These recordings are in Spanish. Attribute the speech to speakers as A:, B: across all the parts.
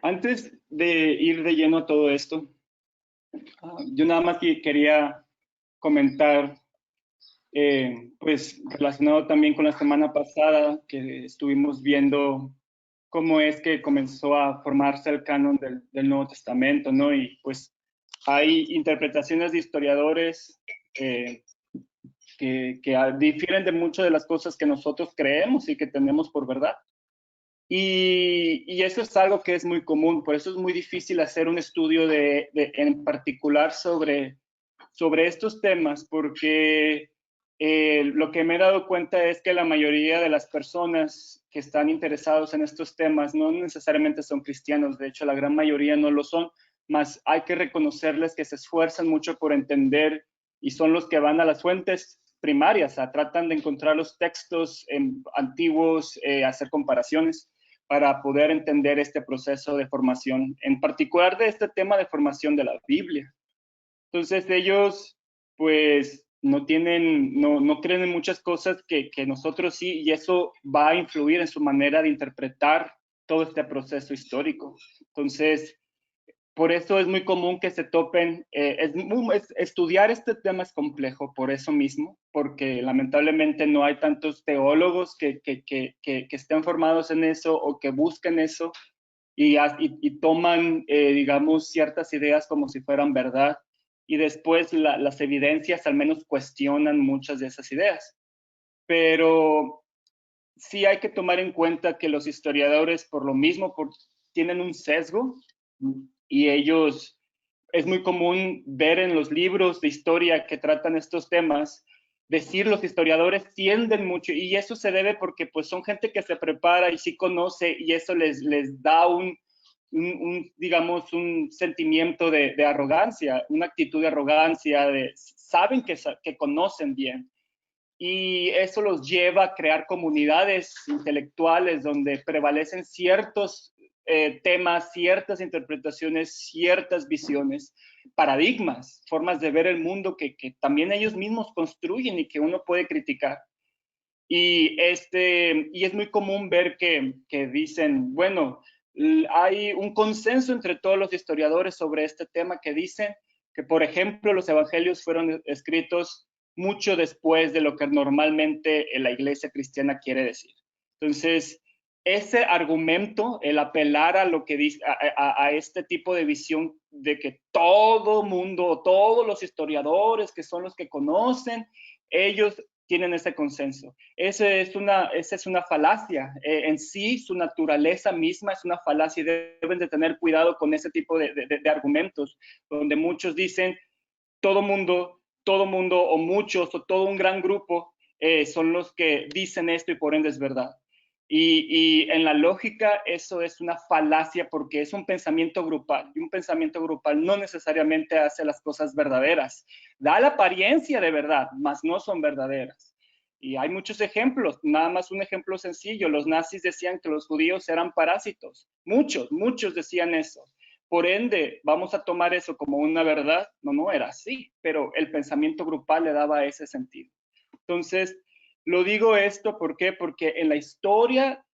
A: Antes de ir de lleno a todo esto, yo nada más quería comentar, pues relacionado también con la semana pasada, que estuvimos viendo cómo es que comenzó a formarse el canon del Nuevo Testamento, ¿no? Y pues hay interpretaciones de historiadores que difieren de muchas de las cosas que nosotros creemos y que tenemos por verdad. Y eso es algo que es muy común, por eso es muy difícil hacer un estudio en particular sobre estos temas, porque lo que me he dado cuenta es que la mayoría de las personas que están interesados en estos temas no necesariamente son cristianos, de hecho la gran mayoría no lo son, mas hay que reconocerles que se esfuerzan mucho por entender y son los que van a las fuentes primarias, o sea, tratan de encontrar los textos antiguos, hacer comparaciones para poder entender este proceso de formación, en particular de este tema de formación de la Biblia. Entonces ellos pues no creen en muchas cosas que nosotros sí, y eso va a influir en su manera de interpretar todo este proceso histórico. Entonces, por eso es muy común que se topen, estudiar este tema es complejo por eso mismo, porque lamentablemente no hay tantos teólogos que estén formados en eso o que busquen eso y toman, digamos, ciertas ideas como si fueran verdad y después las evidencias al menos cuestionan muchas de esas ideas. Pero sí hay que tomar en cuenta que los historiadores por lo mismo tienen un sesgo y ellos, es muy común ver en los libros de historia que tratan estos temas, decir los historiadores tienden mucho, y eso se debe porque pues son gente que se prepara y sí conoce, y eso les da digamos, un sentimiento de arrogancia, una actitud de arrogancia, saben que conocen bien y eso los lleva a crear comunidades intelectuales donde prevalecen ciertos temas, ciertas interpretaciones, ciertas visiones, paradigmas, formas de ver el mundo que también ellos mismos construyen y que uno puede criticar. Y es muy común ver que dicen, bueno, hay un consenso entre todos los historiadores sobre este tema que dicen que, por ejemplo, los evangelios fueron escritos mucho después de lo que normalmente la iglesia cristiana quiere decir. Entonces, ese argumento, el apelar a lo que dice, a este tipo de visión de que todo mundo, todos los historiadores que son los que conocen, ellos tienen ese consenso. Esa es una falacia. En sí, su naturaleza misma es una falacia y deben de tener cuidado con ese tipo de argumentos, donde muchos dicen todo mundo o muchos o todo un gran grupo son los que dicen esto y por ende es verdad. Y en la lógica eso es una falacia porque es un pensamiento grupal y un pensamiento grupal no necesariamente hace las cosas verdaderas. Da la apariencia de verdad, mas no son verdaderas. Y hay muchos ejemplos, nada más un ejemplo sencillo. Los nazis decían que los judíos eran parásitos. Muchos decían eso. Por ende, vamos a tomar eso como una verdad. No era así, pero el pensamiento grupal le daba ese sentido. Entonces, lo digo esto, ¿por qué? Porque en la historia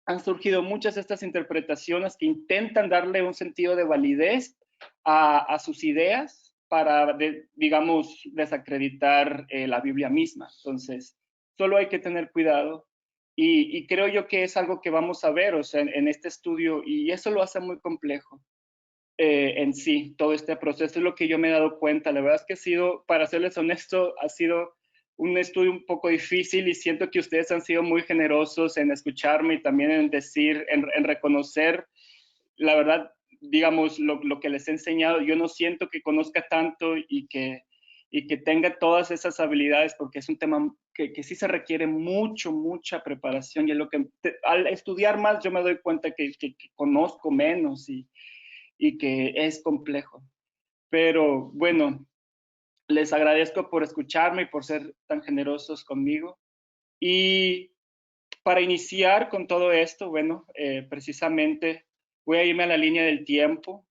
A: han surgido muchas de estas interpretaciones que intentan darle un sentido de validez a sus ideas para, digamos, desacreditar la Biblia misma. Entonces, solo hay que tener cuidado y creo yo que es algo que vamos a ver, o sea, en este estudio, y eso lo hace muy complejo en sí, todo este proceso es lo que yo me he dado cuenta. La verdad es que ha sido, para serles honesto, ha sido un estudio un poco difícil y siento que ustedes han sido muy generosos en escucharme y también en decir, en reconocer, la verdad, digamos, lo que les he enseñado. Yo no siento que conozca tanto y que tenga todas esas habilidades porque es un tema que sí se requiere mucha preparación y es lo que al estudiar más yo me doy cuenta que conozco menos y que es complejo. Pero bueno, les agradezco por escucharme y por ser tan generosos conmigo. Y para iniciar con todo esto, bueno, precisamente voy a irme a la línea del tiempo.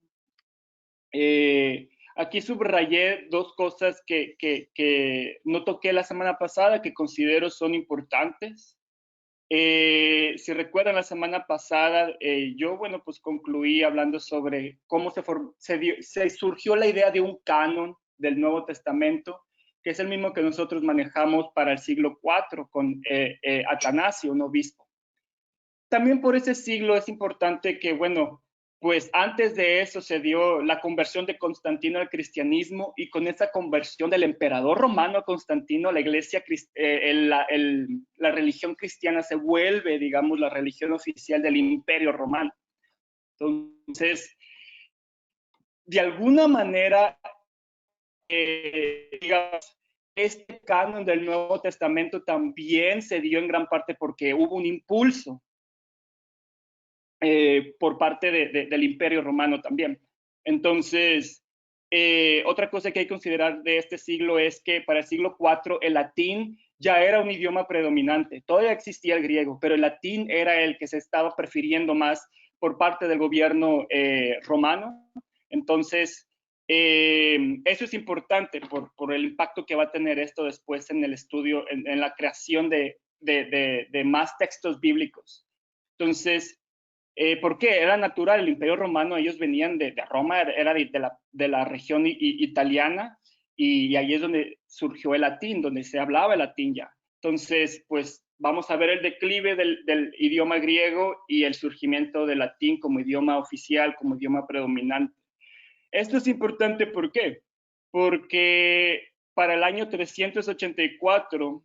A: Aquí subrayé dos cosas que no toqué la semana pasada que considero son importantes. Si recuerdan la semana pasada, yo, bueno, pues concluí hablando sobre cómo se surgió la idea de un canon del Nuevo Testamento, que es el mismo que nosotros manejamos para el siglo IV con Atanasio, un obispo. También por ese siglo es importante que, bueno, pues antes de eso se dio la conversión de Constantino al cristianismo, y con esa conversión del emperador romano a Constantino, la iglesia, la religión cristiana se vuelve, digamos, la religión oficial del imperio romano. Entonces, de alguna manera, digamos, este canon del Nuevo Testamento también se dio en gran parte porque hubo un impulso por parte del Imperio Romano también. Entonces, otra cosa que hay que considerar de este siglo es que para el siglo IV el latín ya era un idioma predominante. Todavía existía el griego, pero el latín era el que se estaba prefiriendo más por parte del gobierno romano. Entonces, eso es importante por el impacto que va a tener esto después en el estudio, en la creación de más textos bíblicos. Entonces, ¿por qué? Era natural, el Imperio Romano, ellos venían de Roma, era de la región italiana, y ahí es donde surgió el latín, donde se hablaba el latín ya. Entonces, pues vamos a ver el declive del idioma griego y el surgimiento del latín como idioma oficial, como idioma predominante. Esto es importante, ¿por qué? Porque para el año 384,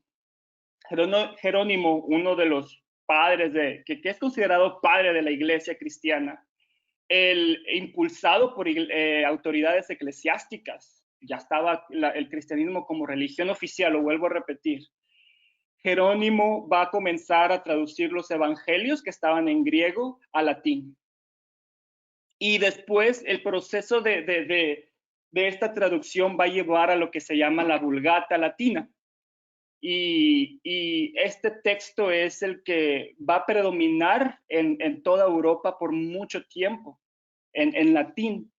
A: Jerónimo, uno de los padres que es considerado padre de la iglesia cristiana, impulsado por autoridades eclesiásticas, ya estaba el cristianismo como religión oficial, lo vuelvo a repetir. Jerónimo va a comenzar a traducir los evangelios que estaban en griego a latín. Y después el proceso de esta traducción va a llevar a lo que se llama la Vulgata latina. Y este texto es el que va a predominar en toda Europa por mucho tiempo, en latín.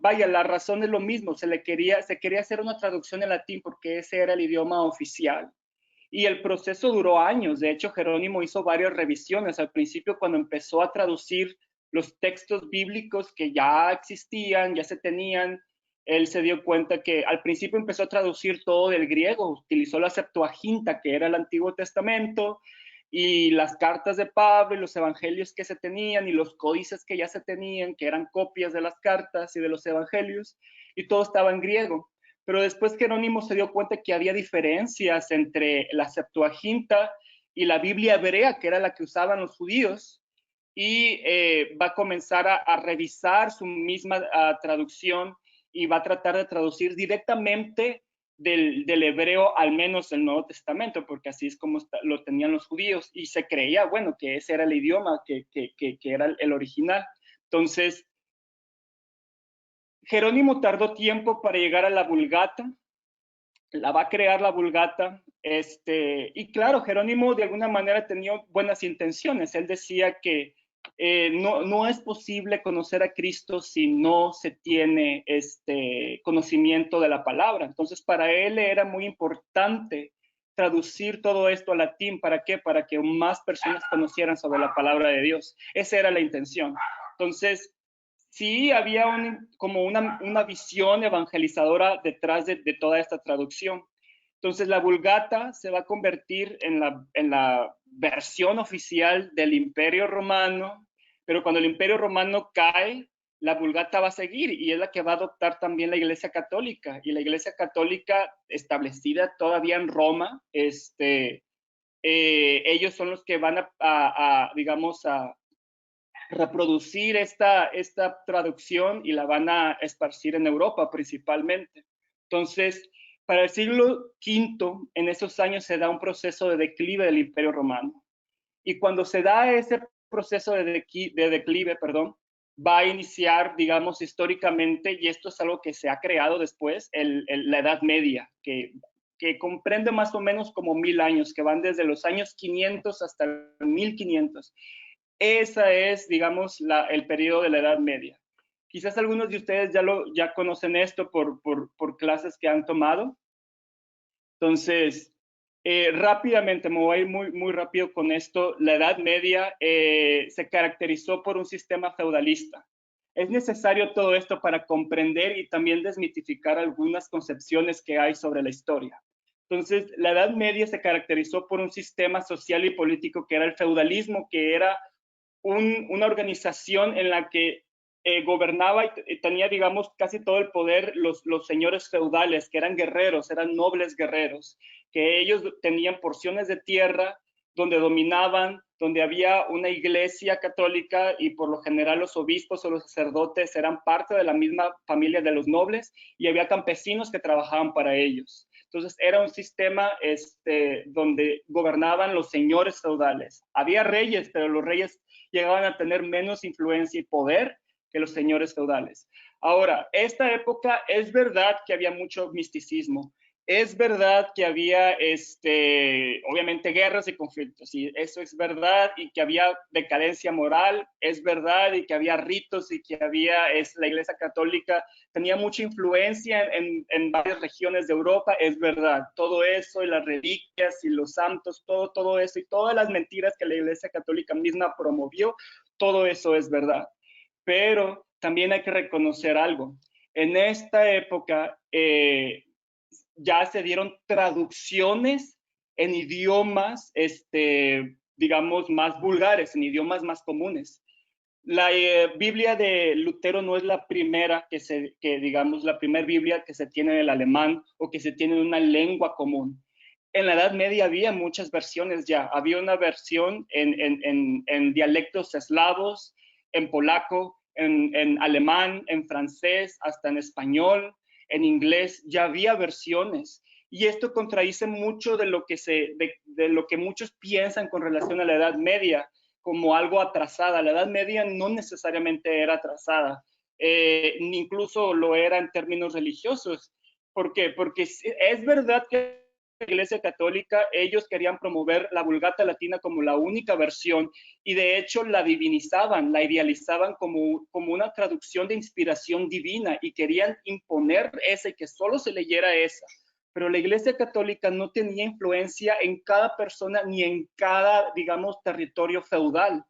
A: Vaya, la razón es lo mismo, se quería hacer una traducción en latín porque ese era el idioma oficial. Y el proceso duró años. De hecho, Jerónimo hizo varias revisiones. Al principio, cuando empezó a traducir los textos bíblicos que ya existían, ya se tenían, él se dio cuenta que al principio empezó a traducir todo del griego, utilizó la Septuaginta, que era el Antiguo Testamento, y las cartas de Pablo y los evangelios que se tenían y los códices que ya se tenían, que eran copias de las cartas y de los evangelios, y todo estaba en griego. Pero después Jerónimo se dio cuenta que había diferencias entre la Septuaginta y la Biblia hebrea, que era la que usaban los judíos, y va a comenzar a revisar su misma traducción, y va a tratar de traducir directamente del hebreo, al menos el Nuevo Testamento, porque así es como lo tenían los judíos, y se creía, bueno, que ese era el idioma, que era el original. Entonces, Jerónimo tardó tiempo para llegar a la Vulgata, la va a crear la Vulgata, y claro, Jerónimo de alguna manera tenía buenas intenciones. Él decía que no es posible conocer a Cristo si no se tiene conocimiento de la palabra. Entonces, para él era muy importante traducir todo esto al latín. ¿Para qué? Para que más personas conocieran sobre la palabra de Dios. Esa era la intención. Entonces, sí había como una visión evangelizadora detrás de toda esta traducción. Entonces, la Vulgata se va a convertir en la versión oficial del Imperio Romano, pero cuando el Imperio Romano cae, la Vulgata va a seguir, y es la que va a adoptar también la Iglesia Católica. Y la Iglesia Católica, establecida todavía en Roma, ellos son los que van digamos, a reproducir esta traducción, y la van a esparcir en Europa principalmente. Entonces, para el siglo V, en esos años se da un proceso de declive del Imperio Romano. Y cuando se da ese proceso de declive, va a iniciar, digamos, históricamente, y esto es algo que se ha creado después, la Edad Media, que comprende más o menos como 1000 años, que van desde los años 500 hasta 1500. Esa es, digamos, el periodo de la Edad Media. Quizás algunos de ustedes ya conocen esto por clases que han tomado. Entonces, Rápidamente, me voy a ir muy rápido con esto. La Edad Media se caracterizó por un sistema feudalista. Es necesario todo esto para comprender y también desmitificar algunas concepciones que hay sobre la historia. Entonces, la Edad Media se caracterizó por un sistema social y político que era el feudalismo, que era una organización en la que gobernaba y tenía, digamos, casi todo el poder los señores feudales, que eran guerreros, eran nobles guerreros, que ellos tenían porciones de tierra donde dominaban, donde había una iglesia católica y por lo general los obispos o los sacerdotes eran parte de la misma familia de los nobles y había campesinos que trabajaban para ellos. Entonces era un sistema donde gobernaban los señores feudales. Había reyes, pero los reyes llegaban a tener menos influencia y poder que los señores feudales. Ahora, esta época es verdad que había mucho misticismo, es verdad que había, obviamente, guerras y conflictos, y eso es verdad, y que había decadencia moral, es verdad, y que había ritos, y que había, la Iglesia Católica tenía mucha influencia en varias regiones de Europa, es verdad. Todo eso, y las reliquias, y los santos, todo eso, y todas las mentiras que la Iglesia Católica misma promovió, todo eso es verdad. Pero también hay que reconocer algo. En esta época, ya se dieron traducciones en idiomas, digamos, más vulgares, en idiomas más comunes. La Biblia de Lutero no es la primera digamos, la primera Biblia que se tiene en el alemán o que se tiene en una lengua común. En la Edad Media había muchas versiones ya. Había una versión en dialectos eslavos, en polaco, en alemán, en francés, hasta en español, en inglés. Ya había versiones. Y esto contradice mucho de lo que muchos piensan con relación a la Edad Media como algo atrasada. La Edad Media no necesariamente era atrasada, incluso lo era en términos religiosos. ¿Por qué? Porque es verdad que la Iglesia Católica, ellos querían promover la Vulgata Latina como la única versión y de hecho la divinizaban, la idealizaban como una traducción de inspiración divina y querían imponer esa y que solo se leyera esa. Pero la Iglesia Católica no tenía influencia en cada persona ni en cada, digamos, territorio feudal.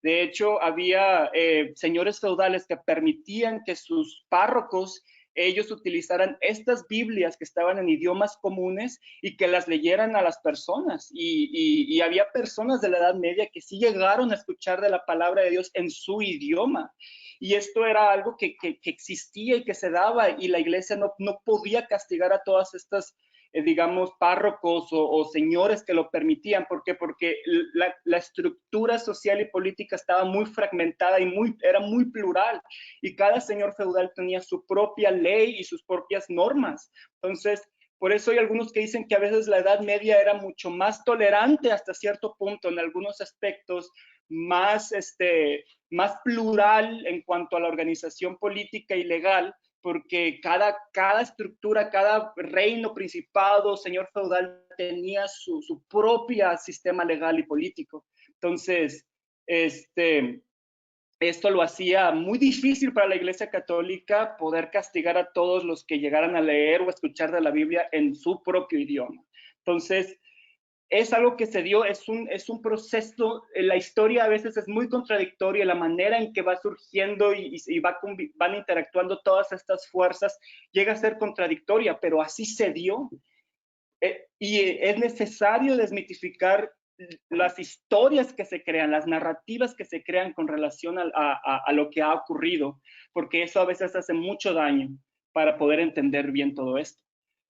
A: De hecho, había señores feudales que permitían que sus párrocos ellos utilizaran estas Biblias que estaban en idiomas comunes y que las leyeran a las personas. Y había personas de la Edad Media que sí llegaron a escuchar de la palabra de Dios en su idioma. Y esto era algo que existía y que se daba, y la iglesia no podía castigar a todas estas, digamos, párrocos o señores que lo permitían. ¿Por qué? Porque la estructura social y política estaba muy fragmentada y era muy plural, y cada señor feudal tenía su propia ley y sus propias normas. Entonces, por eso hay algunos que dicen que a veces la Edad Media era mucho más tolerante hasta cierto punto en algunos aspectos, más, más plural en cuanto a la organización política y legal, porque cada estructura, cada reino, principado, señor feudal tenía su propio sistema legal y político. Entonces, esto lo hacía muy difícil para la Iglesia Católica poder castigar a todos los que llegaran a leer o escuchar de la Biblia en su propio idioma. Entonces, es algo que se dio, es un proceso. La historia a veces es muy contradictoria, la manera en que va surgiendo y van interactuando todas estas fuerzas llega a ser contradictoria, pero así se dio. Y es necesario desmitificar las historias que se crean, las narrativas que se crean con relación a lo que ha ocurrido, porque eso a veces hace mucho daño para poder entender bien todo esto.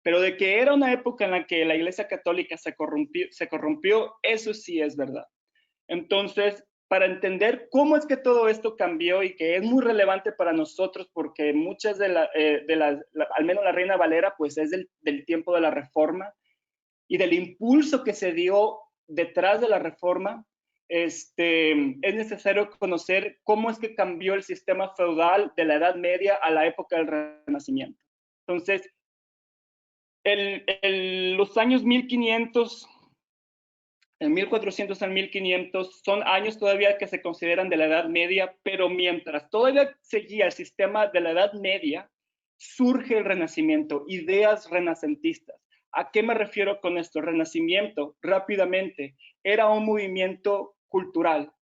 A: Pero de que era una época en la que la Iglesia Católica se corrompió, eso sí es verdad. Entonces, para entender cómo es que todo esto cambió y que es muy relevante para nosotros, porque muchas al menos la Reina Valera, pues es del tiempo de la Reforma y del impulso que se dio detrás de la Reforma, es necesario conocer cómo es que cambió el sistema feudal de la Edad Media a la época del Renacimiento. Entonces, los años 1500, en 1400 al 1500, son años todavía que se consideran de la Edad Media, pero mientras todavía seguía el sistema de la Edad Media, surge el Renacimiento, ideas renacentistas. ¿A qué me refiero con esto? El Renacimiento, rápidamente, era un movimiento cultural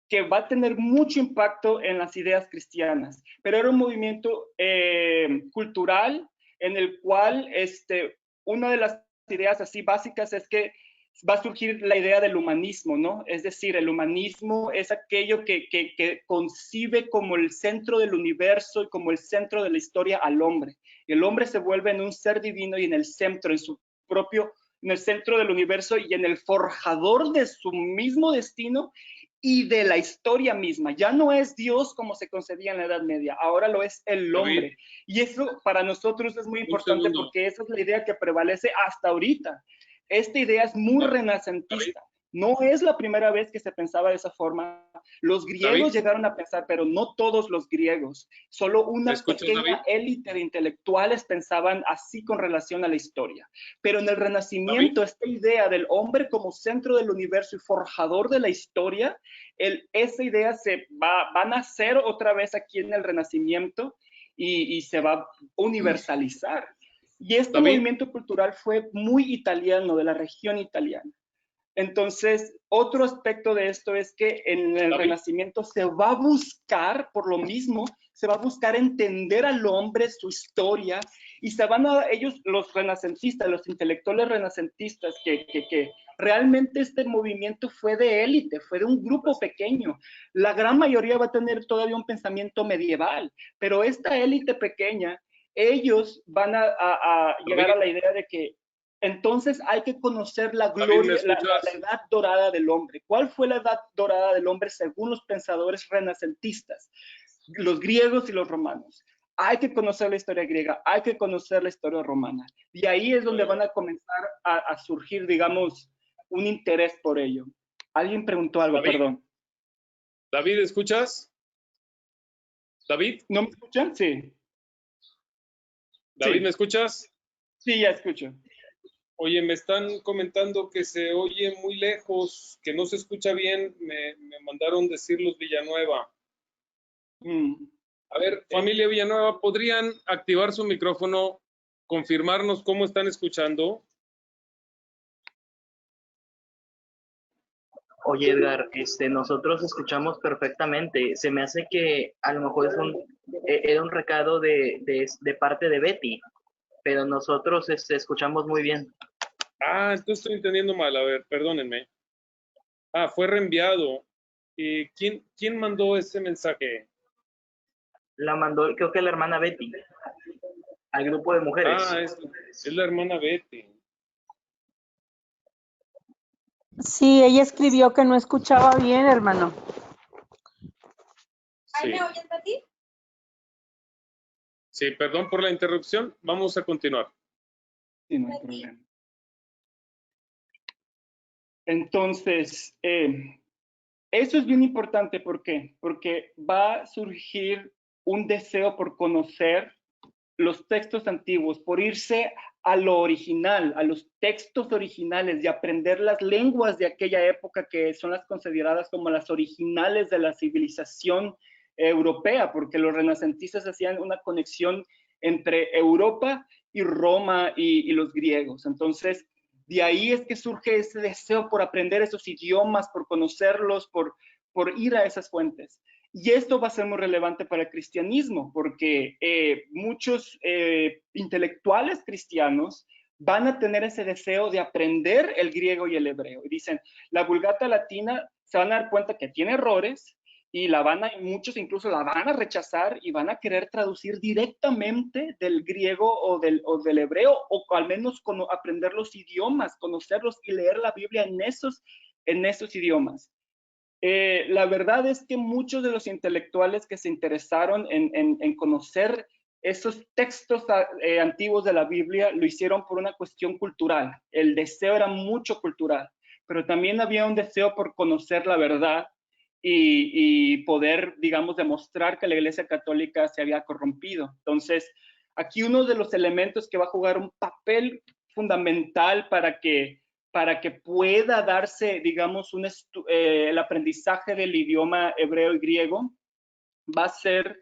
A: que va a tener mucho impacto en las ideas cristianas, pero era un movimiento cultural en el cual una de las ideas así básicas es que va a surgir la idea del humanismo, ¿no? Es decir, el humanismo es aquello que concibe como el centro del universo y como el centro de la historia al hombre. El hombre se vuelve en un ser divino y en el centro, en el centro del universo y en el forjador de su mismo destino y de la historia misma. Ya no es Dios como se concebía en la Edad Media, ahora lo es el
B: David,
A: hombre. Y eso para nosotros es muy
B: un
A: importante
B: segundo.
A: porque esa es la idea que prevalece hasta ahorita. Esta idea es muy
B: David,
A: renacentista. No es la primera vez que se pensaba de esa forma. Los
B: David,
A: griegos llegaron a pensar, pero no todos los griegos. Solo
B: ¿me
A: una
B: escuchas, David?
A: pequeña élite de intelectuales pensaban así con relación a la historia. Pero en el
B: David,
A: Renacimiento, esta idea del hombre como centro del universo y forjador de la historia, esa idea va a nacer otra vez aquí en el Renacimiento y se va a universalizar. Y este
B: David,
A: movimiento cultural fue muy italiano, de la región italiana. Entonces, otro aspecto de esto es que en el
B: David,
A: Renacimiento se va a buscar, por lo mismo, se va a buscar entender al hombre, su historia, y se van a ellos, los renacentistas, los intelectuales renacentistas, que realmente este movimiento fue de élite, fue de un grupo pequeño. La gran mayoría va a tener todavía un pensamiento medieval, pero esta élite pequeña, ellos van a llegar a
B: David,
A: la idea de que entonces hay que conocer la
B: David, ¿me
A: gloria, la
B: escuchas?
A: edad dorada del hombre. ¿Cuál fue la edad dorada del hombre según los pensadores renacentistas, los griegos y los romanos? Hay que conocer la historia griega, hay que conocer la historia romana. Y ahí es donde van a comenzar a surgir, digamos, un interés por ello. Alguien preguntó algo,
B: David,
A: perdón.
B: David, ¿escuchas? David,
A: ¿No me escuchan? Sí,
B: David, ¿me
A: sí,
B: escuchas?
A: sí, ya escucho.
B: Oye, me están comentando que se oye muy lejos, que no se escucha bien. Me mandaron decir los Villanueva.
A: Mm.
B: A ver,
A: Eh,
B: familia Villanueva, ¿podrían activar su micrófono, confirmarnos cómo están escuchando?
C: Oye, Edgar, nosotros escuchamos perfectamente. Se me hace que a lo mejor era un recado de parte de Betty, pero nosotros escuchamos muy bien.
B: Ah, entonces estoy entendiendo mal. A ver, perdónenme. Ah, fue reenviado. ¿Quién mandó ese mensaje?
C: La mandó, creo que la hermana Betty, al grupo de mujeres.
B: Ah, es la hermana Betty.
D: Sí, ella escribió que no escuchaba bien, hermano.
B: Sí. ¿Me oyes, Betty? Sí, perdón por la interrupción. Vamos a continuar.
A: Sí, no hay problema. Entonces, eso es bien importante. ¿Por qué? Porque va a surgir un deseo por conocer los textos antiguos, por irse a lo original, a los textos originales y aprender las lenguas de aquella época que son las consideradas como las originales de la civilización europea, porque los renacentistas hacían una conexión entre Europa y Roma y los griegos. Entonces, de ahí es que surge ese deseo por aprender esos idiomas, por conocerlos, por ir a esas fuentes. Y esto va a ser muy relevante para el cristianismo, porque muchos intelectuales cristianos van a tener ese deseo de aprender el griego y el hebreo. Y dicen, la Vulgata Latina se van a dar cuenta que tiene errores y muchos incluso la van a rechazar y van a querer traducir directamente del griego o del hebreo, o al menos aprender los idiomas, conocerlos y leer la Biblia en esos idiomas. La verdad es que muchos de los intelectuales que se interesaron en conocer esos textos antiguos de la Biblia lo hicieron por una cuestión cultural. El deseo era mucho cultural, pero también había un deseo por conocer la verdad y poder, digamos, demostrar que la Iglesia Católica se había corrompido. Entonces, aquí uno de los elementos que va a jugar un papel fundamental para que pueda darse, digamos, el aprendizaje del idioma hebreo y griego, va a ser,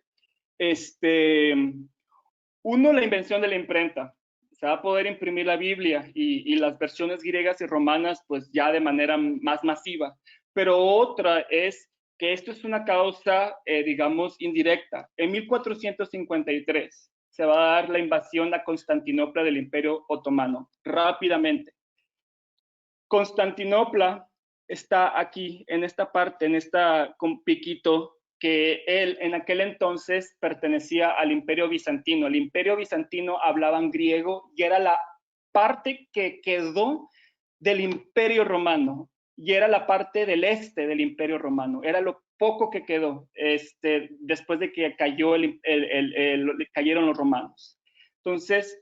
A: uno, la invención de la imprenta. se va a poder imprimir la Biblia y las versiones griegas y romanas pues ya de manera más masiva. Pero otra es que esto es una causa, digamos, indirecta. En 1453 se va a dar la invasión a Constantinopla del Imperio Otomano, rápidamente. Constantinopla está aquí, en esta parte, en esta con piquito, que él en aquel entonces pertenecía al Imperio Bizantino. El Imperio Bizantino hablaban griego y era la parte que quedó del Imperio Romano y era la parte del este del Imperio Romano. Era lo poco que quedó después de que cayeron los romanos. Entonces,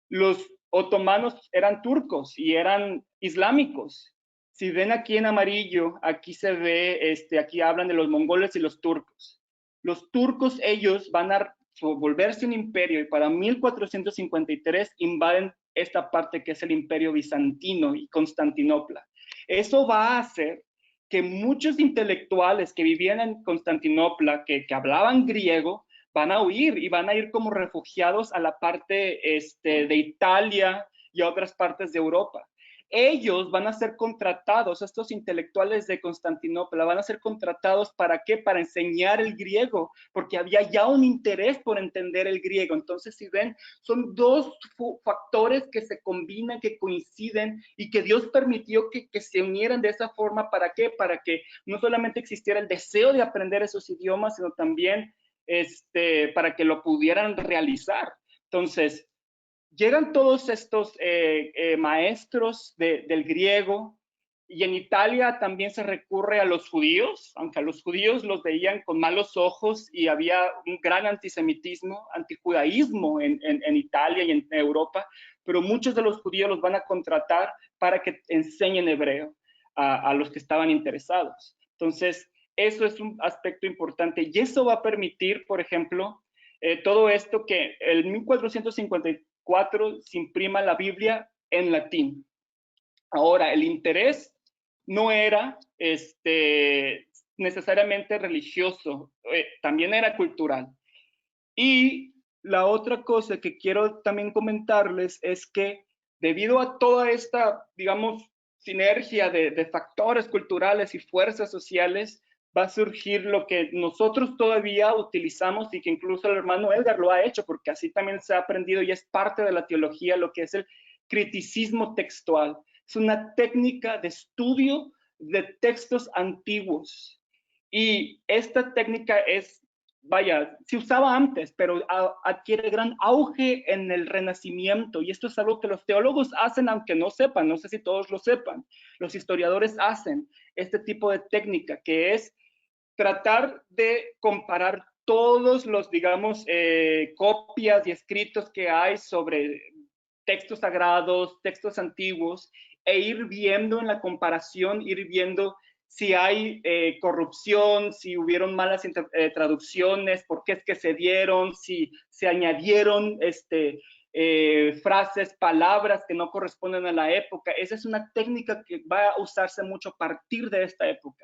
A: los otomanos eran turcos y eran islámicos. Si ven aquí en amarillo, aquí se ve, aquí hablan de los mongoles y los turcos. Los turcos, ellos van a volverse un imperio y para 1453 invaden esta parte que es el Imperio Bizantino y Constantinopla. Eso va a hacer que muchos intelectuales que vivían en Constantinopla, que hablaban griego, van a huir y van a ir como refugiados a la parte de Italia y a otras partes de Europa. Ellos van a ser contratados, estos intelectuales de Constantinopla van a ser contratados ¿para qué? Para enseñar el griego, porque había ya un interés por entender el griego. Entonces, si ven, son dos factores que se combinan, que coinciden y que Dios permitió que se unieran de esa forma. ¿Para qué? Para que no solamente existiera el deseo de aprender esos idiomas, sino también para que lo pudieran realizar. Entonces, llegan todos estos maestros del griego y en Italia también se recurre a los judíos, aunque a los judíos los veían con malos ojos y había un gran antisemitismo, antijudaísmo en Italia y en Europa, pero muchos de los judíos los van a contratar para que enseñen hebreo a los que estaban interesados. Entonces, eso es un aspecto importante y eso va a permitir, por ejemplo, todo esto que en 1454 se imprima la Biblia en latín. Ahora, el interés no era necesariamente religioso, también era cultural. Y la otra cosa que quiero también comentarles es que debido a toda esta, digamos, sinergia de factores culturales y fuerzas sociales, va a surgir lo que nosotros todavía utilizamos y que incluso el hermano Edgar lo ha hecho, porque así también se ha aprendido y es parte de la teología, lo que es el criticismo textual. Es una técnica de estudio de textos antiguos. Y esta técnica es, vaya, se usaba antes, pero adquiere gran auge en el Renacimiento. Y esto es algo que los teólogos hacen, aunque no sepan, no sé si todos lo sepan. Los historiadores hacen este tipo de técnica, que es tratar de comparar todos los, digamos, copias y escritos que hay sobre textos sagrados, textos antiguos, e ir viendo en la comparación, ir viendo si hay corrupción, si hubieron malas traducciones, por qué es que se dieron, si se añadieron frases, palabras que no corresponden a la época. Esa es una técnica que va a usarse mucho a partir de esta época.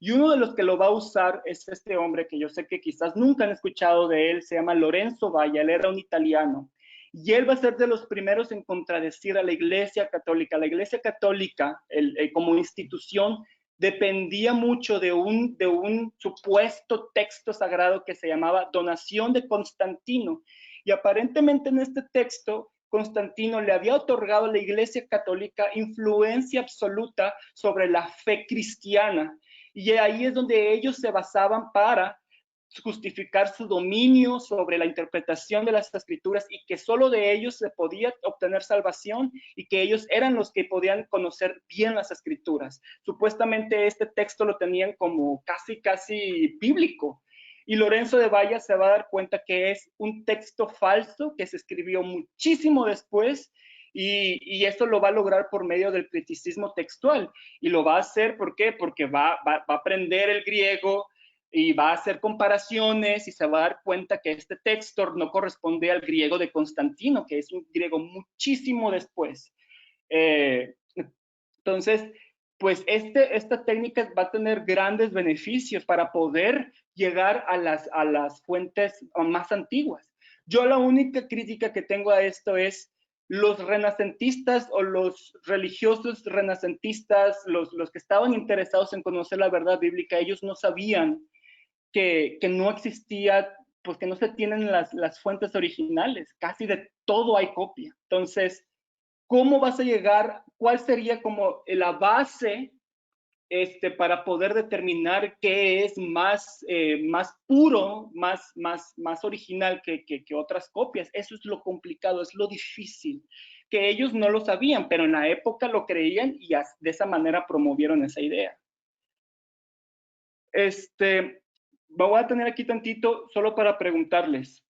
A: Y uno de los que lo va a usar es este hombre que yo sé que quizás nunca han escuchado de él, se llama Lorenzo Valla, él era un italiano. Y él va a ser de los primeros en contradecir a la Iglesia Católica. La Iglesia Católica, como institución, dependía mucho de un supuesto texto sagrado que se llamaba Donación de Constantino. Y aparentemente en este texto, Constantino le había otorgado a la Iglesia Católica influencia absoluta sobre la fe cristiana. Y ahí es donde ellos se basaban para justificar su dominio sobre la interpretación de las escrituras y que solo de ellos se podía obtener salvación y que ellos eran los que podían conocer bien las escrituras. Supuestamente este texto lo tenían como casi bíblico. Y Lorenzo de Valla se va a dar cuenta que es un texto falso que se escribió muchísimo después y esto lo va a lograr por medio del criticismo textual. Y lo va a hacer, ¿por qué? Porque va a aprender el griego y va a hacer comparaciones y se va a dar cuenta que este texto no corresponde al griego de Constantino, que es un griego muchísimo después. Entonces, pues esta técnica va a tener grandes beneficios para poder llegar a las fuentes más antiguas. Yo la única crítica que tengo a esto es los renacentistas o los religiosos renacentistas, los que estaban interesados en conocer la verdad bíblica, ellos no sabían que no existía, pues que no se tienen las fuentes originales, casi de todo hay copia. Entonces, ¿cómo vas a llegar? ¿Cuál sería como la base para poder determinar qué es más puro, más original que otras copias? Eso es lo complicado, es lo difícil, que ellos no lo sabían, pero en la época lo creían y de esa manera promovieron esa idea. Voy a tener aquí tantito solo para preguntarles.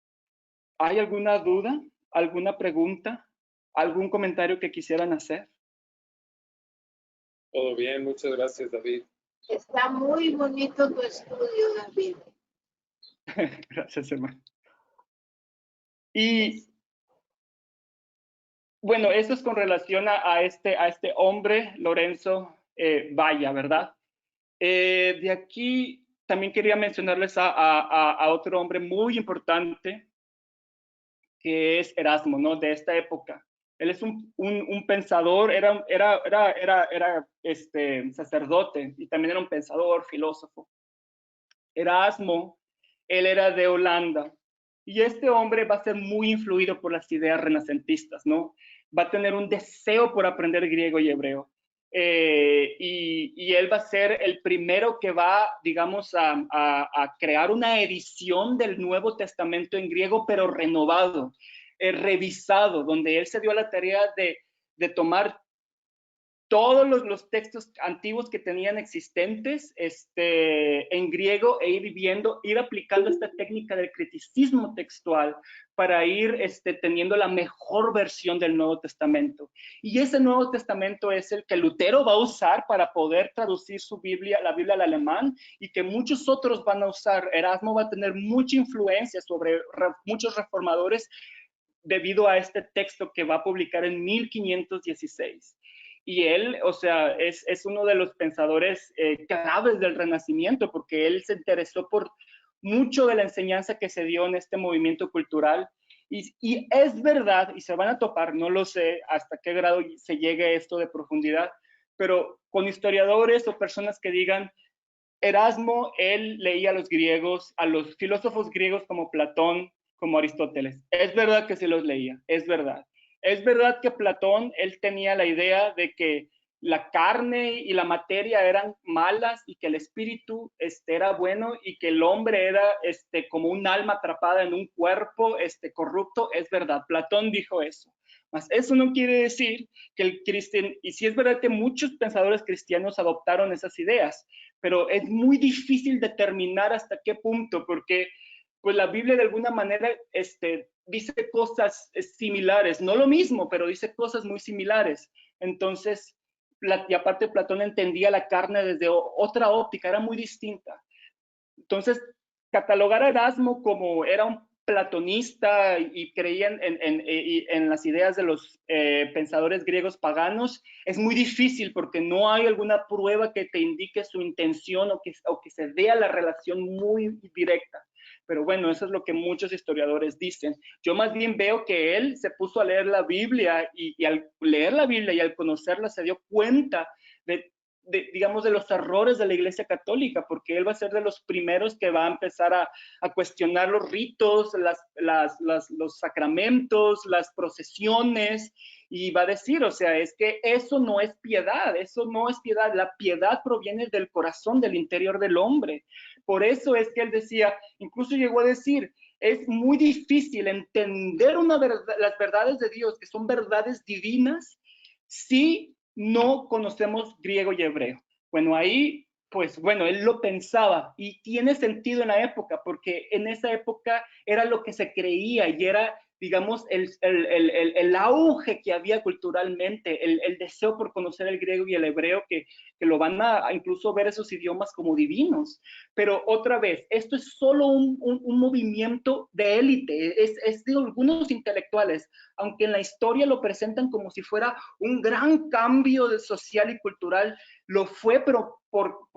A: ¿Hay alguna duda? ¿Alguna pregunta? ¿Algún comentario que quisieran hacer?
B: Todo bien, muchas gracias, David.
E: Está muy bonito tu estudio, David.
A: Gracias, hermano. Y bueno, eso es con relación a este hombre, Lorenzo Valla, ¿verdad? De aquí también quería mencionarles a otro hombre muy importante, que es Erasmo, ¿no? De esta época. Él es un pensador, era sacerdote y también era un pensador, filósofo. Erasmo, él era de Holanda. Y este hombre va a ser muy influido por las ideas renacentistas, ¿no? Va a tener un deseo por aprender griego y hebreo. Y él va a ser el primero que va, digamos, a crear una edición del Nuevo Testamento en griego, pero renovado, revisado, donde él se dio la tarea de tomar todos los textos antiguos que tenían existentes en griego e ir aplicando esta técnica del criticismo textual para ir teniendo la mejor versión del Nuevo Testamento. Y ese Nuevo Testamento es el que Lutero va a usar para poder traducir su Biblia, la Biblia al alemán, y que muchos otros van a usar. Erasmo va a tener mucha influencia sobre muchos reformadores debido a este texto que va a publicar en 1516. Y él, o sea, es uno de los pensadores claves del Renacimiento, porque él se interesó por mucho de la enseñanza que se dio en este movimiento cultural. Y es verdad, y se van a topar, no lo sé hasta qué grado se llegue esto de profundidad, pero con historiadores o personas que digan, Erasmo, él leía a los griegos, a los filósofos griegos como Platón, como Aristóteles. Es verdad que sí los leía, es verdad. Es verdad que Platón, él tenía la idea de que la carne y la materia eran malas y que el espíritu era bueno y que el hombre era como un alma atrapada en un cuerpo corrupto. Es verdad, Platón dijo eso. Mas eso no quiere decir que el cristiano, y sí es verdad que muchos pensadores cristianos adoptaron esas ideas, pero es muy difícil determinar hasta qué punto, porque pues la Biblia de alguna manera dice cosas similares, no lo mismo, pero dice cosas muy similares. Entonces, y aparte Platón entendía la carne desde otra óptica, era muy distinta. Entonces, catalogar a Erasmo como era un platonista y creía en las ideas de los pensadores griegos paganos, es muy difícil porque no hay alguna prueba que te indique su intención o que se vea la relación muy directa. Pero bueno, eso es lo que muchos historiadores dicen. Yo más bien veo que él se puso a leer la Biblia y al leer la Biblia y al conocerla se dio cuenta digamos, de los errores de la Iglesia Católica, porque él va a ser de los primeros que va a empezar a cuestionar los ritos, los sacramentos, las procesiones, y va a decir, o sea, es que eso no es piedad, la piedad proviene del corazón, del interior del hombre. Por eso es que él decía, incluso llegó a decir, es muy difícil entender las verdades de Dios, que son verdades divinas, si no conocemos griego y hebreo. Bueno, ahí, pues bueno, él lo pensaba y tiene sentido en la época, porque en esa época era lo que se creía y era, digamos, el auge que había culturalmente, el deseo por conocer el griego y el hebreo, que lo van a incluso ver esos idiomas como divinos. Pero otra vez, esto es solo un movimiento de élite, es de algunos intelectuales, aunque en la historia lo presentan como si fuera un gran cambio social y cultural, lo fue, pero por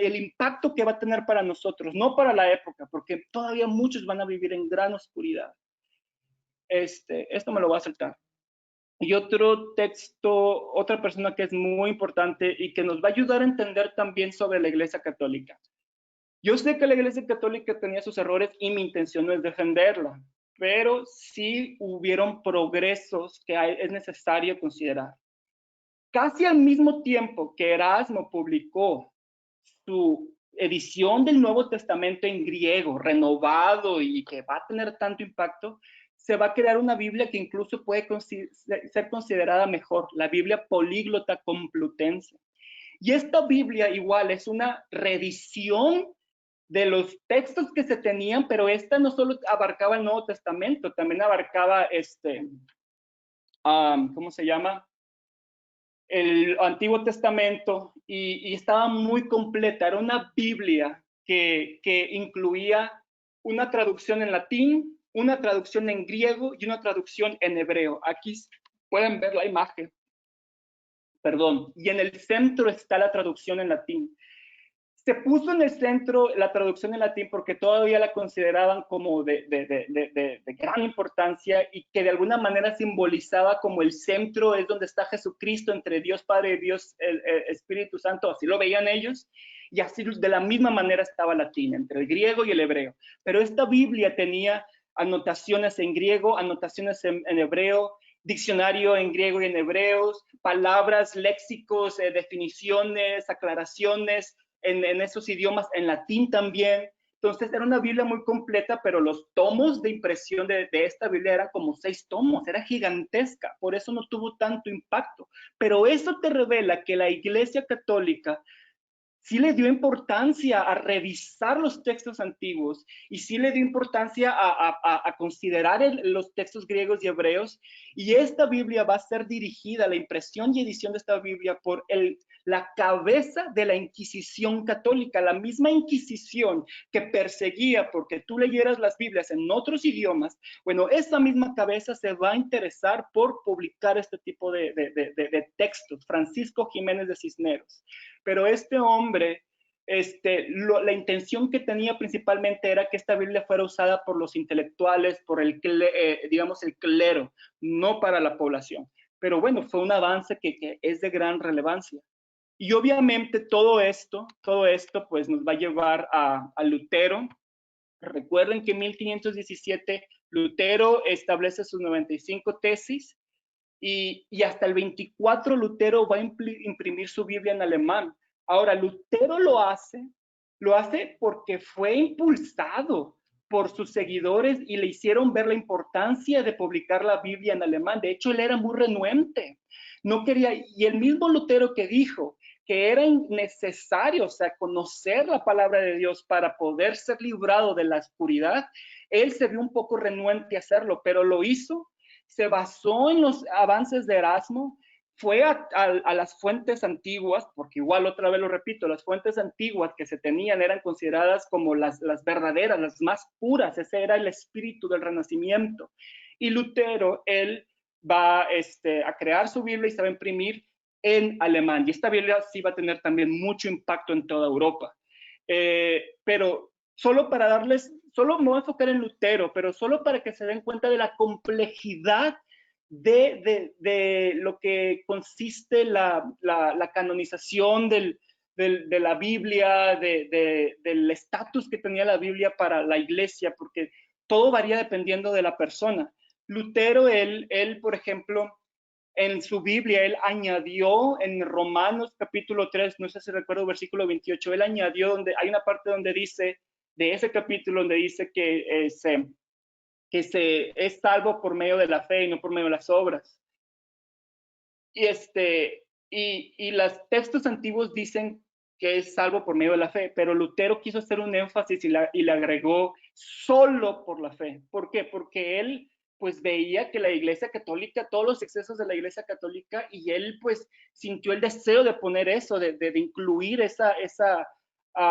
A: el impacto que va a tener para nosotros, no para la época, porque todavía muchos van a vivir en gran oscuridad. Esto me lo voy a saltar. Y otro texto, otra persona que es muy importante y que nos va a ayudar a entender también sobre la Iglesia Católica. Yo sé que la Iglesia Católica tenía sus errores y mi intención no es defenderla, pero sí hubieron progresos que es necesario considerar. Casi al mismo tiempo que Erasmo publicó su edición del Nuevo Testamento en griego, renovado y que va a tener tanto impacto, se va a crear una Biblia que incluso puede ser considerada mejor, la Biblia políglota complutense. Y esta Biblia igual es una reedición de los textos que se tenían, pero esta no solo abarcaba el Nuevo Testamento, también abarcaba ¿cómo se llama? El Antiguo Testamento y estaba muy completa. Era una Biblia que incluía una traducción en latín, una traducción en griego y una traducción en hebreo. Aquí pueden ver la imagen. Perdón. Y en el centro está la traducción en latín. Se puso en el centro la traducción en latín porque todavía la consideraban como de gran importancia y que de alguna manera simbolizaba como el centro es donde está Jesucristo entre Dios Padre y Dios el Espíritu Santo, así lo veían ellos, y así de la misma manera estaba latín, entre el griego y el hebreo. Pero esta Biblia tenía anotaciones en griego, anotaciones en hebreo, diccionario en griego y en hebreo, palabras, léxicos, definiciones, aclaraciones, en esos idiomas, en latín también. Entonces era una Biblia muy completa, pero los tomos de impresión de esta Biblia eran como 6 tomos, era gigantesca, por eso no tuvo tanto impacto. Pero eso te revela que la Iglesia Católica sí le dio importancia a revisar los textos antiguos y sí le dio importancia a considerar los textos griegos y hebreos. Y esta Biblia va a ser dirigida, la impresión y edición de esta Biblia, por la cabeza de la Inquisición católica, la misma Inquisición que perseguía porque tú leyeras las Biblias en otros idiomas. Bueno, esa misma cabeza se va a interesar por publicar este tipo de textos, Francisco Jiménez de Cisneros. Pero este hombre, la intención que tenía principalmente era que esta Biblia fuera usada por los intelectuales, por digamos, el clero, no para la población. Pero bueno, fue un avance que es de gran relevancia. Y obviamente todo esto pues nos va a llevar a Lutero. Recuerden que en 1517 Lutero establece sus 95 tesis y hasta el 24 Lutero va a imprimir su Biblia en alemán. Ahora, Lutero lo hace porque fue impulsado por sus seguidores y le hicieron ver la importancia de publicar la Biblia en alemán. De hecho, él era muy renuente. No quería, y el mismo Lutero que dijo que era necesario, o sea, conocer la palabra de Dios para poder ser librado de la oscuridad, él se vio un poco renuente a hacerlo, pero lo hizo. Se basó en los avances de Erasmo, fue a las fuentes antiguas, porque igual otra vez lo repito, las fuentes antiguas que se tenían eran consideradas como las verdaderas, las más puras, ese era el espíritu del Renacimiento. Y Lutero, él va a crear su Biblia y se va a imprimir en alemán. Y esta Biblia sí va a tener también mucho impacto en toda Europa. Pero solo para darles, solo me voy a enfocar en Lutero, pero solo para que se den cuenta de la complejidad de lo que consiste la canonización de la Biblia, del estatus que tenía la Biblia para la iglesia, porque todo varía dependiendo de la persona. Lutero, él por ejemplo, en su Biblia, él añadió en Romanos capítulo 3, no sé si recuerdo, versículo 28, él añadió, hay una parte donde dice, de ese capítulo donde dice que se es salvo por medio de la fe y no por medio de las obras. Y los textos antiguos dicen que es salvo por medio de la fe, pero Lutero quiso hacer un énfasis y le agregó solo por la fe. ¿Por qué? Porque él pues veía que la Iglesia Católica, todos los excesos de la Iglesia Católica, y él pues sintió el deseo de poner eso, de incluir esa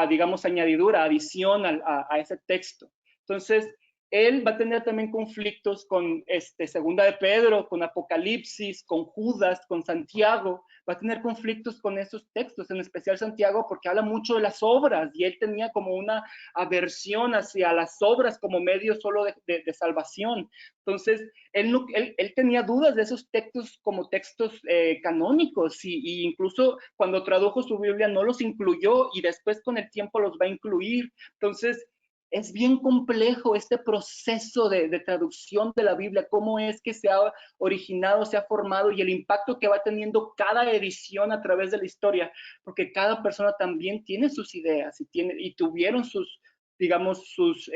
A: digamos, añadidura, adición a ese texto. Entonces, él va a tener también conflictos con Segunda de Pedro, con Apocalipsis, con Judas, con Santiago. Va a tener conflictos con esos textos, en especial Santiago, porque habla mucho de las obras y él tenía como una aversión hacia las obras como medio solo de salvación. Entonces, él tenía dudas de esos textos como textos canónicos y incluso cuando tradujo su Biblia no los incluyó y después con el tiempo los va a incluir. Entonces, es bien complejo este proceso de traducción de la Biblia, cómo es que se ha originado, se ha formado y el impacto que va teniendo cada edición a través de la historia, porque cada persona también tiene sus ideas y tuvieron sus, digamos, sus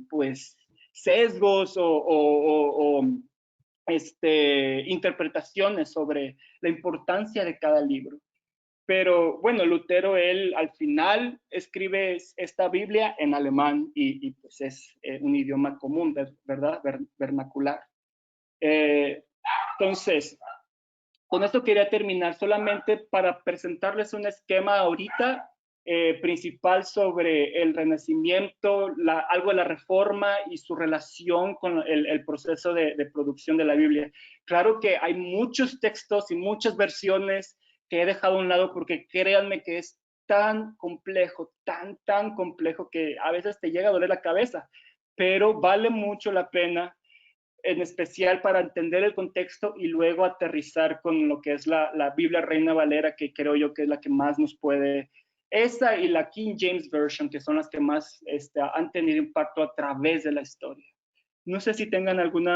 A: pues sesgos o interpretaciones sobre la importancia de cada libro. Pero bueno, Lutero, él al final escribe esta Biblia en alemán y pues es un idioma común, ¿verdad? Vernacular. Entonces, con esto quería terminar solamente para presentarles un esquema ahorita principal sobre el Renacimiento, algo de la Reforma y su relación con el proceso de producción de la Biblia. Claro que hay muchos textos y muchas versiones que he dejado a un lado porque créanme que es tan complejo, tan complejo que a veces te llega a doler la cabeza, pero vale mucho la pena, en especial para entender el contexto y luego aterrizar con lo que es la Biblia Reina Valera, que creo yo que es la que más nos puede, esa y la King James Version, que son las que más han tenido impacto a través de la historia. No sé si tengan algún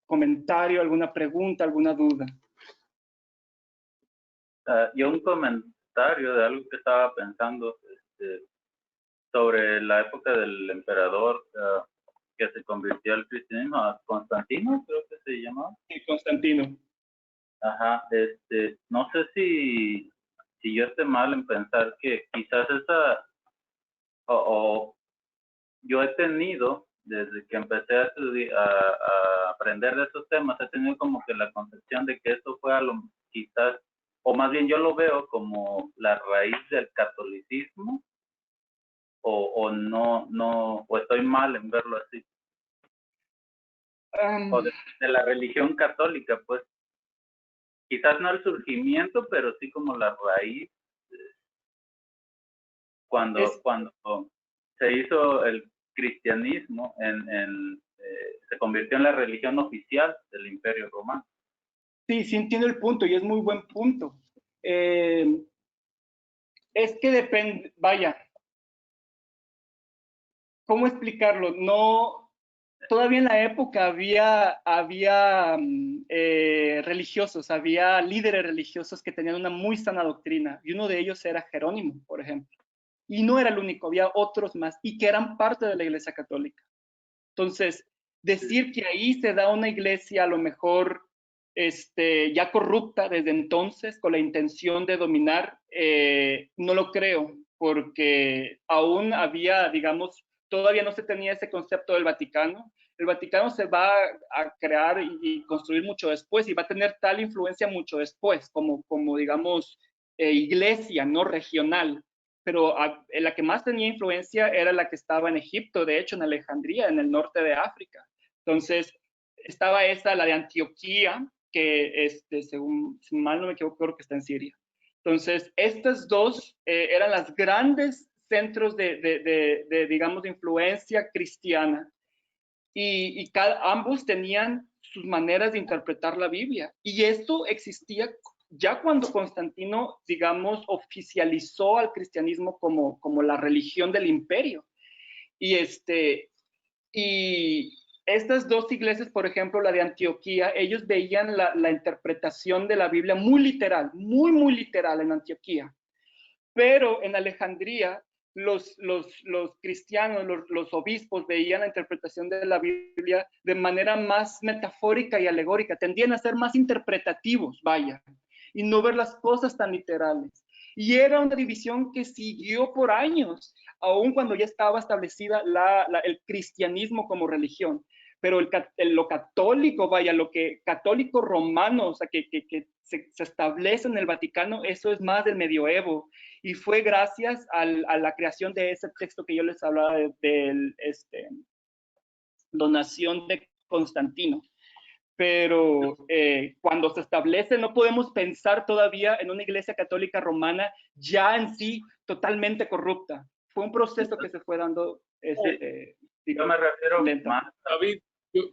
A: comentario, alguna pregunta, alguna duda.
F: Yo un comentario de algo que estaba pensando sobre la época del emperador que se convirtió al cristianismo, a Constantino, creo que se llamaba.
A: Sí, Constantino.
F: Ajá, no sé si yo esté mal en pensar que quizás o yo he tenido, desde que empecé a aprender de esos temas, he tenido como que la concepción de que esto fue quizás, o más bien yo lo veo como la raíz del catolicismo, o no, o estoy mal en verlo así. O de la religión católica, pues. Quizás no el surgimiento, pero sí como la raíz. Cuando se hizo el cristianismo, se convirtió en la religión oficial del Imperio Romano.
A: Sí, entiendo el punto y es muy buen punto. Es que depende, vaya, ¿cómo explicarlo? No, todavía en la época había religiosos, había líderes religiosos que tenían una muy sana doctrina y uno de ellos era Jerónimo, por ejemplo. Y no era el único, había otros más y que eran parte de la Iglesia Católica. Entonces, decir que ahí se da una iglesia a lo mejor ya corrupta desde entonces con la intención de dominar, no lo creo, porque aún había, digamos, todavía no se tenía ese concepto del Vaticano. El Vaticano se va a crear y construir mucho después y va a tener tal influencia mucho después, como digamos, iglesia, no regional. Pero la que más tenía influencia era la que estaba en Egipto, de hecho, en Alejandría, en el norte de África. Entonces, estaba esta, la de Antioquía, que según, si mal no me equivoco, creo que está en Siria. Entonces, estas dos eran las grandes centros digamos, de influencia cristiana. Y ambos tenían sus maneras de interpretar la Biblia. Y esto existía ya cuando Constantino, digamos, oficializó al cristianismo como la religión del imperio. Y estas dos iglesias, por ejemplo, la de Antioquía, ellos veían la interpretación de la Biblia muy literal, muy literal en Antioquía. Pero en Alejandría, los cristianos, los obispos veían la interpretación de la Biblia de manera más metafórica y alegórica, tendían a ser más interpretativos, vaya, y no ver las cosas tan literales. Y era una división que siguió por años, aun cuando ya estaba establecida el cristianismo como religión. Pero lo católico, vaya, lo que católico romano, o sea, que se establece en el Vaticano, eso es más del medioevo. Y fue gracias a la creación de ese texto que yo les hablaba donación de Constantino. Pero cuando se establece, no podemos pensar todavía en una iglesia católica romana ya en sí totalmente corrupta. Fue un proceso que se fue dando,
F: Yo me refiero
A: lento.
F: más.
B: David,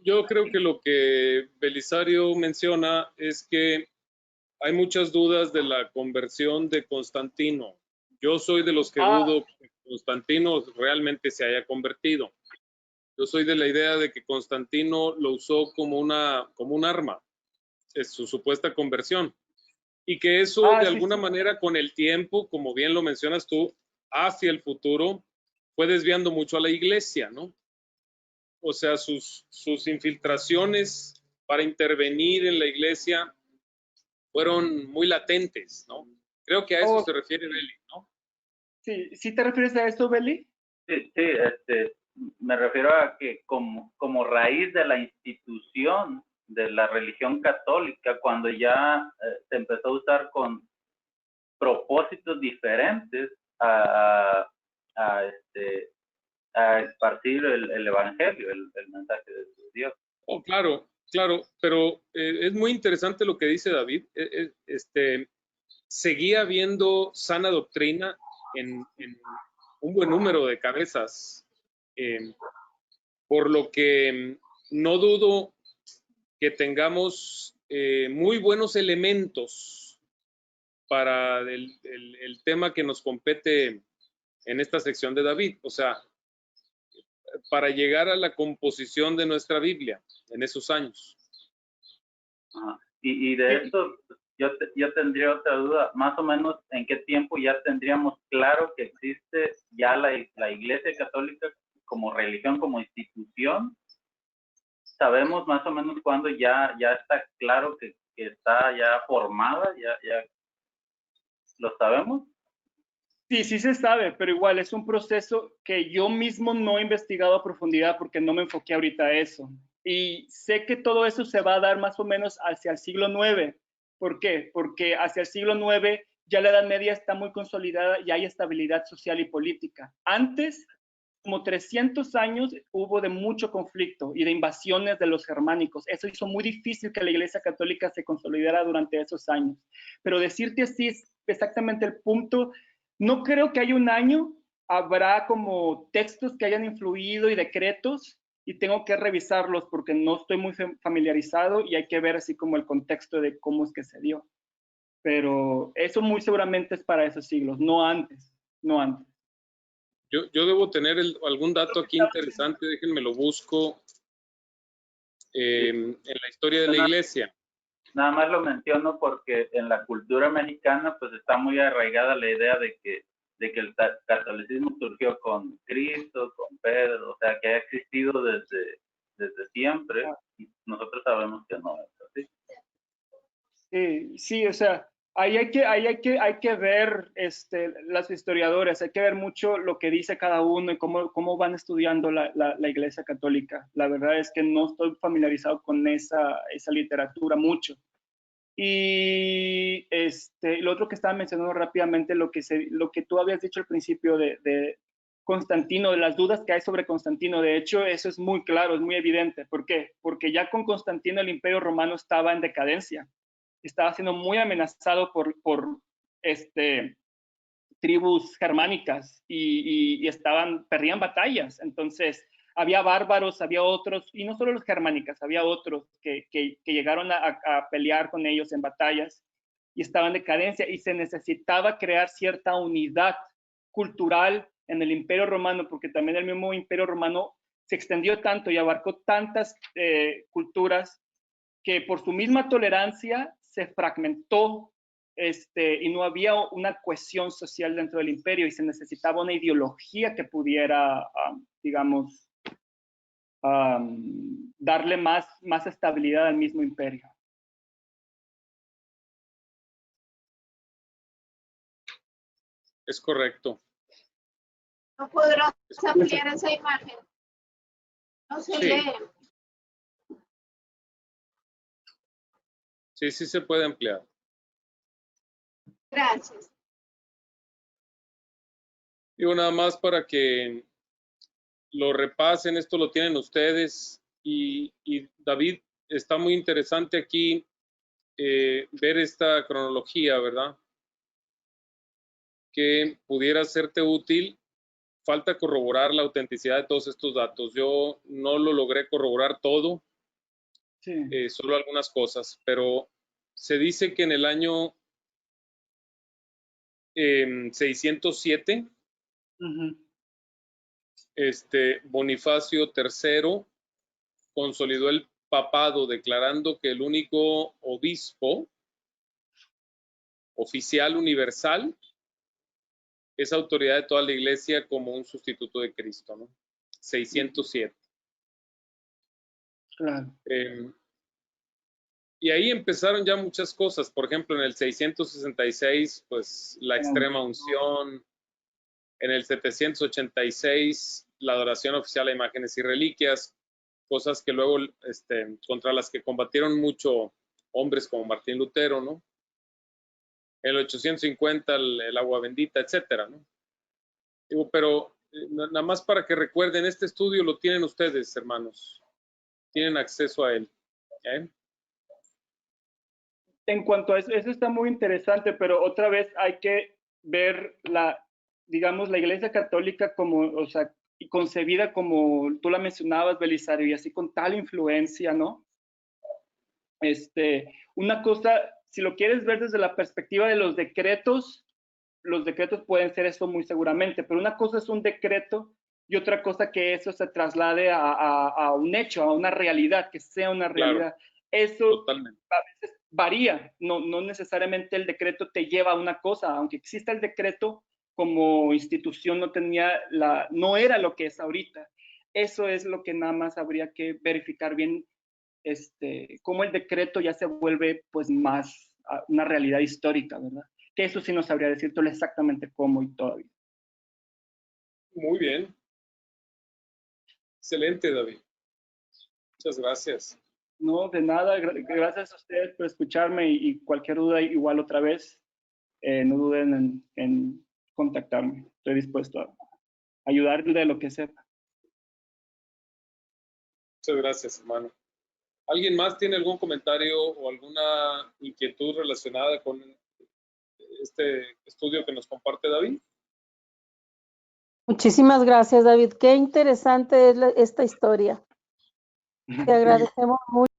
B: yo creo que lo que Belisario menciona es que hay muchas dudas de la conversión de Constantino. Yo soy de los que dudo que Constantino realmente se haya convertido. Yo soy de la idea de que Constantino lo usó como un arma, es su supuesta conversión. Y que eso de alguna manera con el tiempo, como bien lo mencionas tú, hacia el futuro, fue desviando mucho a la iglesia, ¿no? O sea, sus infiltraciones para intervenir en la iglesia fueron muy latentes, ¿no? Creo que a eso se refiere Beli, ¿no?
A: Sí, ¿sí te refieres a eso, Beli?
F: Sí, me refiero a que como raíz de la institución de la religión católica, cuando ya se empezó a usar con propósitos diferentes a esparcir el evangelio, el mensaje de Dios.
B: Oh, claro, pero es muy interesante lo que dice David. Seguía habiendo sana doctrina en un buen número de cabezas, por lo que no dudo que tengamos muy buenos elementos para el tema que nos compete en esta sección de David, o sea, para llegar a la composición de nuestra Biblia en esos años.
F: Ajá. Y de esto yo tendría otra duda, más o menos en qué tiempo ya tendríamos claro que existe ya la Iglesia Católica como religión, como institución. Sabemos más o menos cuándo ya está claro que está ya formada, ya lo sabemos.
A: Sí, sí se sabe, pero igual es un proceso que yo mismo no he investigado a profundidad porque no me enfoqué ahorita a eso. Y sé que todo eso se va a dar más o menos hacia el siglo IX. ¿Por qué? Porque hacia el siglo IX ya la Edad Media está muy consolidada y hay estabilidad social y política. Antes, como 300 años, hubo de mucho conflicto y de invasiones de los germánicos. Eso hizo muy difícil que la Iglesia Católica se consolidara durante esos años. Pero decirte así es exactamente el punto. No creo que haya un año, habrá como textos que hayan influido y decretos y tengo que revisarlos porque no estoy muy familiarizado y hay que ver así como el contexto de cómo es que se dio. Pero eso muy seguramente es para esos siglos, no antes, no antes.
B: Yo debo tener algún dato aquí interesante, déjenme lo busco en la historia de la iglesia.
F: Nada más lo menciono porque en la cultura mexicana pues está muy arraigada la idea de que el catolicismo surgió con Cristo, con Pedro, o sea que ha existido desde siempre y nosotros sabemos que no es así.
A: Sí, o sea, ahí hay que ver las historiadoras, hay que ver mucho lo que dice cada uno y cómo van estudiando la Iglesia Católica. La verdad es que no estoy familiarizado con esa literatura mucho. Y lo otro que estaba mencionando rápidamente, lo que tú habías dicho al principio de Constantino, de las dudas que hay sobre Constantino, de hecho, eso es muy claro, es muy evidente. ¿Por qué? Porque ya con Constantino el Imperio Romano estaba en decadencia, estaba siendo muy amenazado por tribus germánicas y perdían batallas. Entonces, había bárbaros, había otros, y no solo los germánicas, había otros que llegaron a pelear con ellos en batallas y estaban en decadencia y se necesitaba crear cierta unidad cultural en el Imperio Romano, porque también el mismo Imperio Romano se extendió tanto y abarcó tantas culturas que por su misma tolerancia se fragmentó y no había una cohesión social dentro del imperio y se necesitaba una ideología que pudiera, digamos, darle más estabilidad al mismo imperio.
B: Es correcto.
E: ¿No podrás ampliar esa imagen? No se lee.
B: Sí se puede ampliar.
E: Gracias.
B: Digo, nada más para que lo repasen, esto lo tienen ustedes. Y David, está muy interesante aquí ver esta cronología, ¿verdad? Que pudiera serte útil. Falta corroborar la autenticidad de todos estos datos. Yo no lo logré corroborar todo,
A: Sí.
B: solo algunas cosas, pero se dice que en el año 607,
A: Ujú.
B: Bonifacio III consolidó el papado, declarando que el único obispo oficial universal es autoridad de toda la iglesia como un sustituto de Cristo, ¿no? 607.
A: Claro.
B: Y ahí empezaron ya muchas cosas. Por ejemplo, en el 666, pues la extrema unción. En el 786, la adoración oficial a imágenes y reliquias, cosas que luego, contra las que combatieron mucho hombres como Martín Lutero, ¿no? En el 850, el agua bendita, etcétera, ¿no? Digo, pero nada más para que recuerden, este estudio lo tienen ustedes, hermanos. Tienen acceso a él. ¿Eh?
A: En cuanto a eso, eso está muy interesante, pero otra vez hay que ver digamos, la Iglesia Católica como, o sea, concebida como tú la mencionabas, Belisario, y así con tal influencia, ¿no? Una cosa, si lo quieres ver desde la perspectiva de los decretos pueden ser eso muy seguramente, pero una cosa es un decreto y otra cosa que eso se traslade a un hecho, a una realidad, que sea una realidad.
B: Claro,
A: eso
B: totalmente.
A: A veces varía, no necesariamente el decreto te lleva a una cosa, aunque exista el decreto como institución no era lo que es ahorita. Eso es lo que nada más habría que verificar bien, cómo el decreto ya se vuelve pues más una realidad histórica, ¿verdad? Que eso sí no sabría decirte exactamente cómo y todavía.
B: Muy bien. Excelente, David. Muchas gracias.
A: No, de nada, gracias a ustedes por escucharme y cualquier duda igual otra vez, no duden en contactarme. Estoy dispuesto a ayudarle de lo que sepa.
B: Muchas gracias, hermano. ¿Alguien más tiene algún comentario o alguna inquietud relacionada con este estudio que nos comparte David?
D: Muchísimas gracias, David. Qué interesante es esta historia. Te agradecemos mucho.